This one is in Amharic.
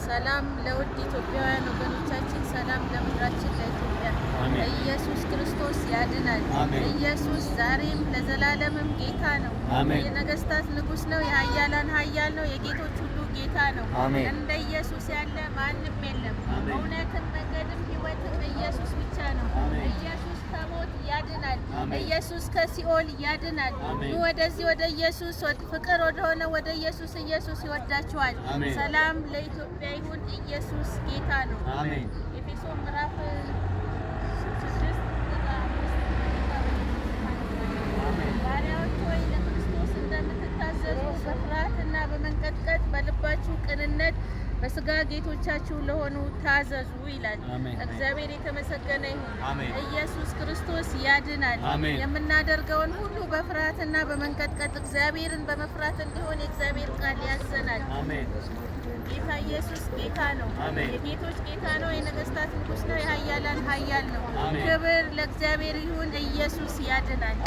ሰላም ለውድ ኢትዮጵያውያን ወገኖቻችን፣ ሰላም ለምድራችን ለኢትዮጵያ። ኢየሱስ ክርስቶስ ያድናል። ኢየሱስ ዛሬም ለዘላለምም ጌታ ነው። የነገስታት ንጉስ ነው። የኃያላን ኃያል ነው። የጌቶች ሁሉ ጌታ ነው። እንደ ኢየሱስ ያለ ማንም የለም። እውነትም መንገድም ሕይወትም ኢየሱስ ብቻ ነው። ኢየሱስ ከሞት ያድናል። ኢየሱስ ከሲኦል ያድናል። ወደዚህ ወደ ኢየሱስ ፍቅር ወደሆነ ወደ ኢየሱስ ይወዳችኋል። ሰላም ለኢትዮጵያ ይሁን። ኢየሱስ ጌታ ነው። አሜን። ኤፌሶን ምዕራፍ 6 ባሪያዎች ሆይ ለክርስቶስ እንደምትታዘዙ በፍርሃትና በመንቀጥቀጥ በልባችሁ ቅንነት በስጋ ጌቶቻችሁ ለሆኑ ታዘዙ ይላል። እግዚአብሔር የተመሰገነ ይሁን። ኢየሱስ ክርስቶስ ያድናል። የምናደርገውን ሁሉ በፍርሃትና በመንቀጥቀጥ እግዚአብሔርን በመፍራት እንዲሆን የእግዚአብሔር ቃል ያዘናል። ጌታ ኢየሱስ ጌታ ነው። የጌቶች ጌታ ነው። የነገስታት ንጉስ ነው። የኃያላን ኃያል ነው። ክብር ለእግዚአብሔር ይሁን። ኢየሱስ ያድናል።